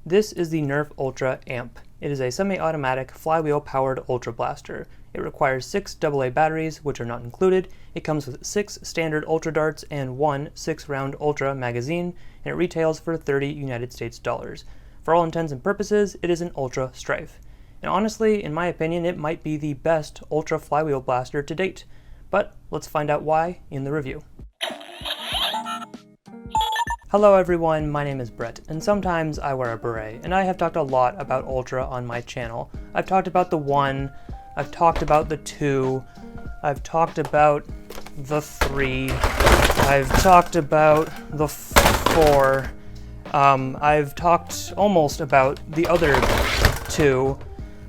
This is the Nerf Ultra Amp. It is a semi-automatic flywheel-powered Ultra Blaster. It requires 6 AA batteries, which are not included. It comes with 6 standard Ultra darts and 1 6-round Ultra magazine, and it retails for $30 United States dollars. For all intents and purposes, it is an Ultra Strife. And honestly, in my opinion, it might be the best Ultra flywheel blaster to date. But let's find out why in the review. Hello everyone, my name is Beret, and sometimes I wear a beret, and I have talked a lot about Ultra on my channel. I've talked about the 1, I've talked about the 2, I've talked about the 3, I've talked about the 4, I've talked almost about the other 2,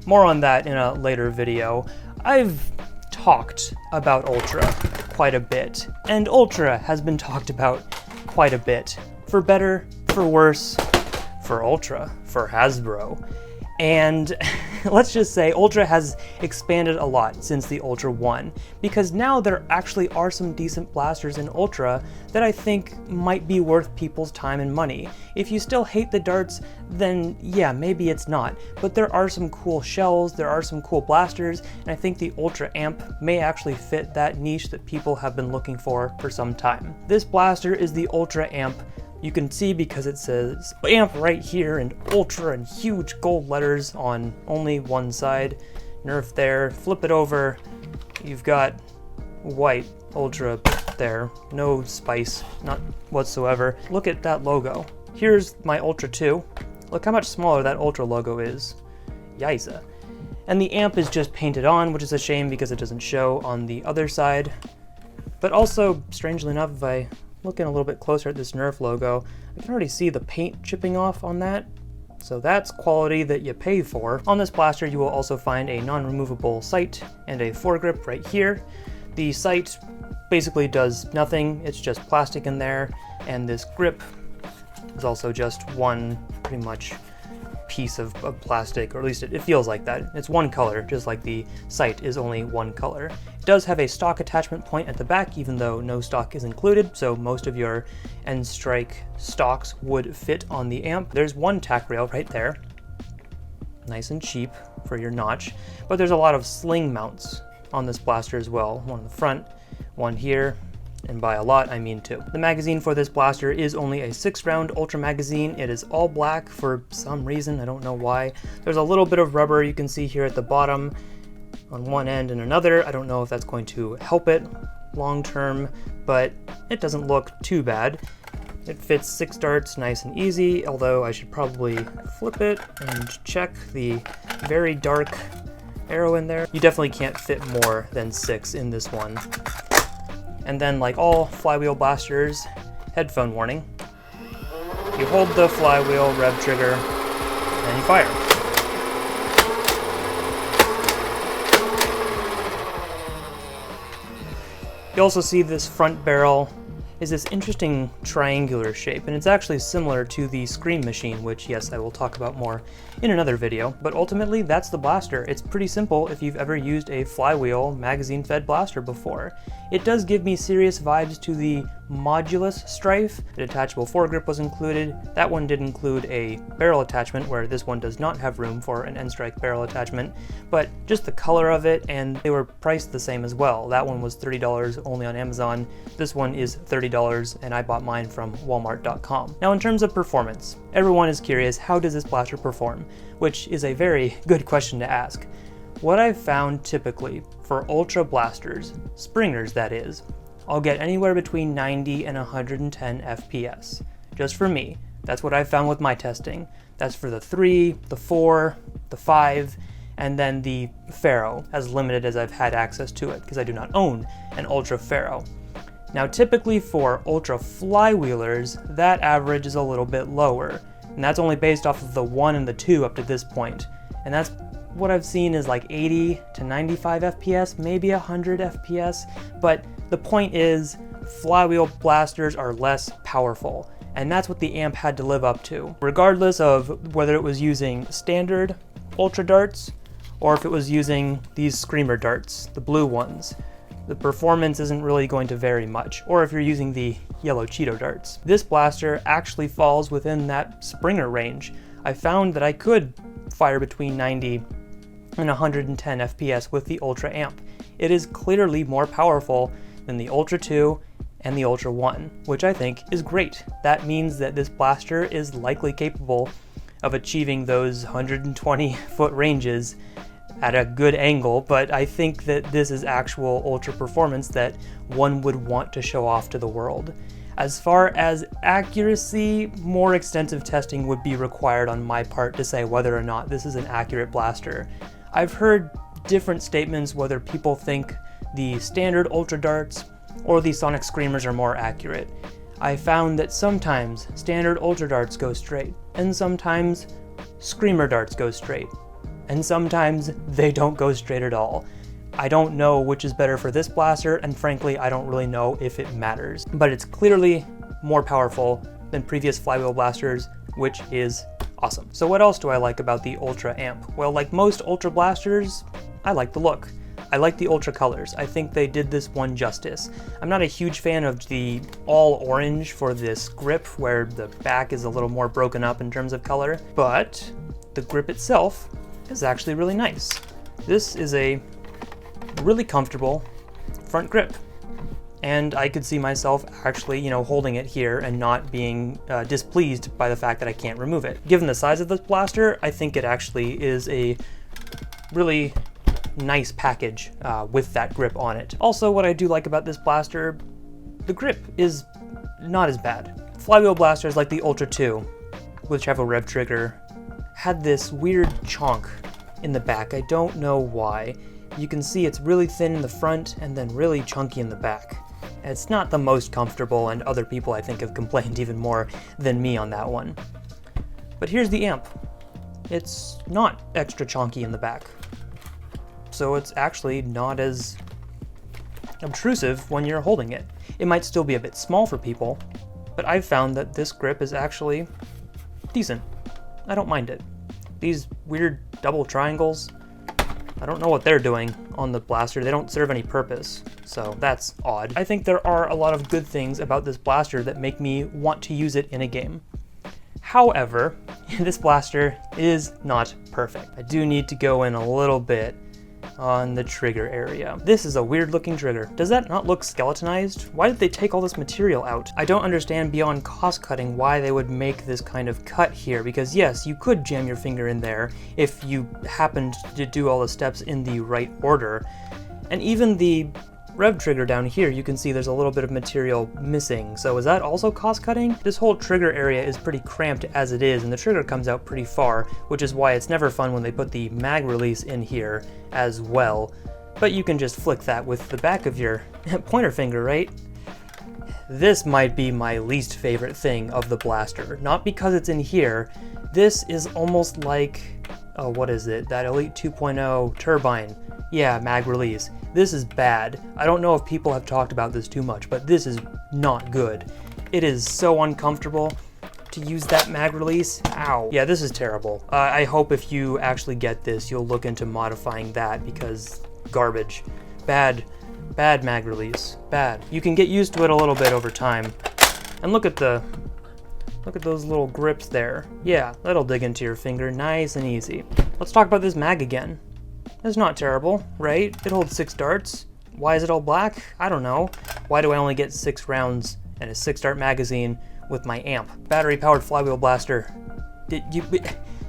more on that in a later video. I've talked about Ultra quite a bit, and Ultra has been talked about quite a bit. For better, for worse, for Ultra, for Hasbro. And let's just say Ultra has expanded a lot since the Ultra 1, because now there actually are some decent blasters in Ultra that I think might be worth people's time and money. If you still hate the darts, then yeah, maybe it's not. But there are some cool shells, there are some cool blasters, and I think the Ultra Amp may actually fit that niche that people have been looking for some time. This blaster is the Ultra Amp. You can see because it says Amp right here and Ultra in huge gold letters on only one side. Nerf there, flip it over, you've got white Ultra there, no spice, not whatsoever. Look at that logo. Here's my Ultra 2. Look how much smaller that Ultra logo is. Yiza. And the Amp is just painted on, which is a shame because it doesn't show on the other side. But also, strangely enough, if I looking a little bit closer at this Nerf logo, I can already see the paint chipping off on that. So that's quality that you pay for. On this blaster, you will also find a non-removable sight and a foregrip right here. The sight basically does nothing. It's just plastic in there. And this grip is also just one pretty much piece of plastic, or at least it feels like that. It's one color, just like the sight is only one color. It does have a stock attachment point at the back, even though no stock is included, so most of your N-Strike stocks would fit on the Amp. There's one tack rail right there, nice and cheap for your notch, but there's a lot of sling mounts on this blaster as well. One in the front, one here, and by a lot, I mean 2. The magazine for this blaster is only a 6-round Ultra magazine. It is all black for some reason, I don't know why. There's a little bit of rubber you can see here at the bottom on one end and another. I don't know if that's going to help it long term, but it doesn't look too bad. It fits 6 darts nice and easy, although I should probably flip it and check the very dark arrow in there. You definitely can't fit more than 6 in this one. And then, like all flywheel blasters, headphone warning. You hold the flywheel rev trigger, and you fire. You also see this front barrel is this interesting triangular shape, and it's actually similar to the Scream machine, which yes, I will talk about more in another video, but ultimately that's the blaster. It's pretty simple if you've ever used a flywheel magazine-fed blaster before. It does give me serious vibes to the Modulus Strife. The detachable foregrip was included. That one did include a barrel attachment, where this one does not have room for an N-Strike barrel attachment, but just the color of it, and they were priced the same as well. That one was $30 only on Amazon. This one is $30, and I bought mine from Walmart.com. Now in terms of performance, everyone is curious, how does this blaster perform? Which is a very good question to ask. What I've found typically for Ultra blasters, Springers that is, I'll get anywhere between 90 and 110 FPS. Just for me, that's what I've found with my testing. That's for the 3, the 4, the 5, and then the Pharaoh, as limited as I've had access to it, because I do not own an Ultra Pharaoh. Now typically for Ultra flywheelers, that average is a little bit lower, and that's only based off of the 1 and the 2 up to this point. And that's what I've seen is like 80 to 95 FPS, maybe 100 FPS, but the point is flywheel blasters are less powerful, and that's what the Amp had to live up to. Regardless of whether it was using standard Ultra darts or if it was using these Screamer darts, the blue ones, the performance isn't really going to vary much, or if you're using the yellow Cheeto darts. This blaster actually falls within that Springer range, I found that I could fire between 90 and 110 FPS with the Ultra Amp. It is clearly more powerful than the Ultra 2 and the Ultra 1, which I think is great. That means that this blaster is likely capable of achieving those 120 foot ranges at a good angle, but I think that this is actual ultra performance that one would want to show off to the world. As far as accuracy, more extensive testing would be required on my part to say whether or not this is an accurate blaster. I've heard different statements whether people think the standard Ultra darts or the Sonic Screamers are more accurate. I found that sometimes standard Ultra darts go straight, and sometimes Screamer darts go straight, and sometimes they don't go straight at all. I don't know which is better for this blaster, and frankly, I don't really know if it matters. But it's clearly more powerful than previous flywheel blasters, which is awesome. So what else do I like about the Ultra Amp? Well, like most Ultra blasters, I like the look. I like the Ultra colors. I think they did this one justice. I'm not a huge fan of the all orange for this grip, where the back is a little more broken up in terms of color, but the grip itself is actually really nice. This is a really comfortable front grip, and I could see myself actually, holding it here and not being displeased by the fact that I can't remove it. Given the size of this blaster, I think it actually is a really nice package with that grip on it. Also, what I do like about this blaster, the grip is not as bad. Flywheel blasters like the Ultra 2, which have a rev trigger, had this weird chonk in the back. I don't know why. You can see it's really thin in the front and then really chunky in the back. It's not the most comfortable, and other people I think have complained even more than me on that one. But here's the amp. It's not extra chonky in the back, so it's actually not as obtrusive when you're holding it. It might still be a bit small for people, but I've found that this grip is actually decent. I don't mind it. These weird double triangles, I don't know what they're doing on the blaster. They don't serve any purpose, so that's odd. I think there are a lot of good things about this blaster that make me want to use it in a game. However, this blaster is not perfect. I do need to go in a little bit on the trigger area. This is a weird looking trigger. Does that not look skeletonized? Why did they take all this material out? I don't understand beyond cost cutting why they would make this kind of cut here, because yes, you could jam your finger in there if you happened to do all the steps in the right order. And even the rev trigger down here, you can see there's a little bit of material missing. So is that also cost cutting? This whole trigger area is pretty cramped as it is, and the trigger comes out pretty far, which is why it's never fun when they put the mag release in here as well. But you can just flick that with the back of your pointer finger, right? This might be my least favorite thing of the blaster. Not because it's in here. This is almost like, oh, what is it? That Elite 2.0 turbine. Yeah, mag release. This is bad. I don't know if people have talked about this too much, but this is not good. It is so uncomfortable to use that mag release. Ow. Yeah, this is terrible. I hope if you actually get this, you'll look into modifying that, because garbage. Bad mag release. Bad. You can get used to it a little bit over time. And look at those little grips there. Yeah, that'll dig into your finger nice and easy. Let's talk about this mag again. It's not terrible, right? It holds 6 darts. Why is it all black? I don't know. Why do I only get 6 rounds and a 6-dart magazine with my amp? Battery-powered flywheel blaster.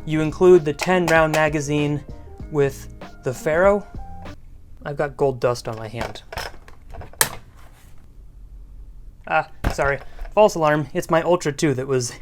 You include the 10-round magazine with the ferro? I've got gold dust on my hand. Ah, sorry. False alarm, it's my Ultra 2 that was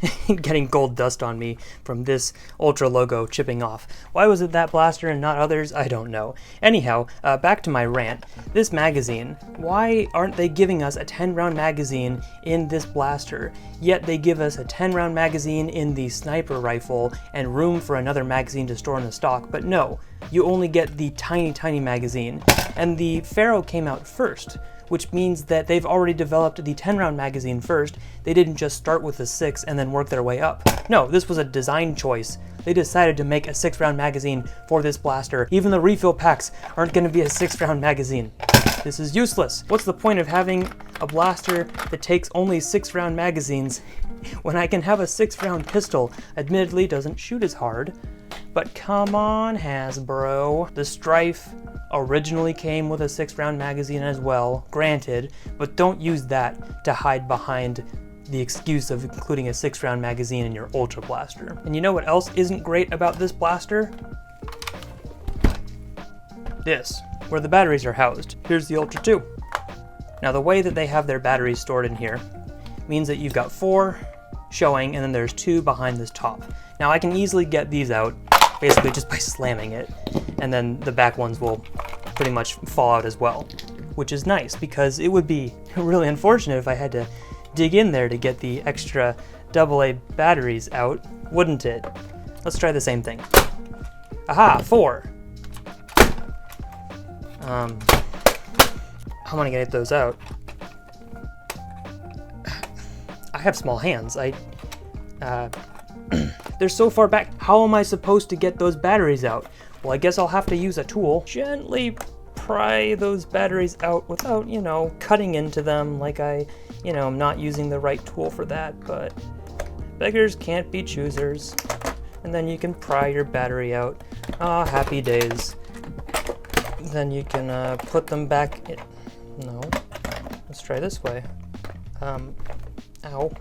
getting gold dust on me from this Ultra logo chipping off. Why was it that blaster and not others? I don't know. Anyhow, back to my rant. This magazine, why aren't they giving us a 10-round magazine in this blaster, yet they give us a 10-round magazine in the sniper rifle and room for another magazine to store in the stock? But no, you only get the tiny magazine. And the Ferro came out first, which means that they've already developed the 10-round magazine first. They didn't just start with the 6 and then work their way up. No, this was a design choice. They decided to make a 6-round magazine for this blaster. Even the refill packs aren't going to be a 6-round magazine. This is useless. What's the point of having a blaster that takes only 6-round magazines when I can have a 6-round pistol? Admittedly, doesn't shoot as hard, but come on, Hasbro. The Strife originally came with a 6-round magazine as well, granted, but don't use that to hide behind the excuse of including a 6-round magazine in your Ultra Blaster. And you know what else isn't great about this blaster? This, where the batteries are housed. Here's the Ultra 2. Now the way that they have their batteries stored in here means that you've got 4 showing and then there's 2 behind this top. Now I can easily get these out basically just by slamming it, and then the back ones will pretty much fall out as well, which is nice because it would be really unfortunate if I had to dig in there to get the extra AA batteries out, wouldn't it? Let's try the same thing. Aha, 4. I want to get those out. I have small hands. They're so far back. How am I supposed to get those batteries out? Well, I guess I'll have to use a tool. Gently pry those batteries out without, you know, cutting into them like I'm not using the right tool for that, but beggars can't be choosers. And then you can pry your battery out. Ah, happy days. Then you can put them back in. No, let's try this way. Ow.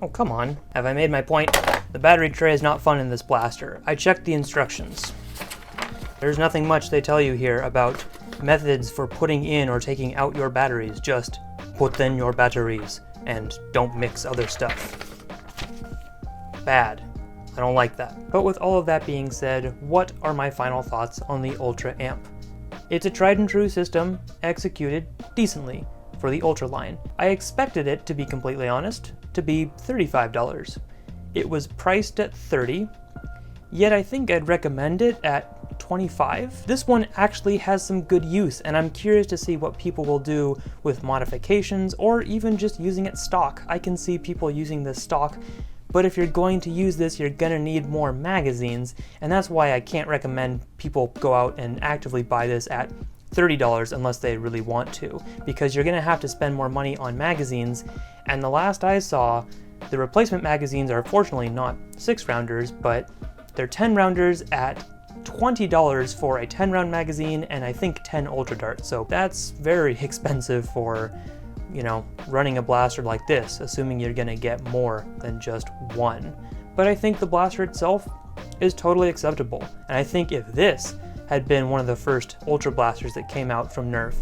Oh, come on. Have I made my point? The battery tray is not fun in this blaster. I checked the instructions. There's nothing much they tell you here about methods for putting in or taking out your batteries. Just put in your batteries and don't mix other stuff. Bad. I don't like that. But with all of that being said, what are my final thoughts on the Ultra Amp? It's a tried and true system, executed decently for the Ultra line. I expected it, to be completely honest, to be $35. It was priced at $30, yet I think I'd recommend it at $25. This one actually has some good use, and I'm curious to see what people will do with modifications or even just using it stock. I can see people using this stock, but if you're going to use this, you're gonna need more magazines, and that's why I can't recommend people go out and actively buy this at $30 unless they really want to, because you're gonna have to spend more money on magazines, and the last I saw, the replacement magazines are fortunately not 6-rounders, but they're 10-rounders at $20 for a 10-round magazine and I think 10 Ultra Darts, so that's very expensive for, you know, running a blaster like this, assuming you're gonna get more than just one. But I think the blaster itself is totally acceptable, and I think if this had been one of the first Ultra Blasters that came out from Nerf,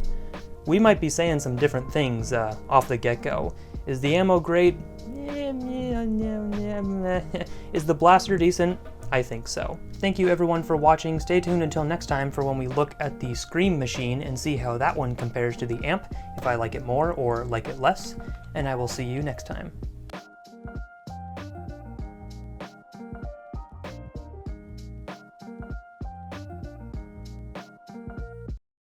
we might be saying some different things off the get-go. Is the ammo great? Is the blaster decent? I think so. Thank you everyone for watching. Stay tuned until next time for when we look at the Scream machine and see how that one compares to the Amp, if I like it more or like it less, and I will see you next time.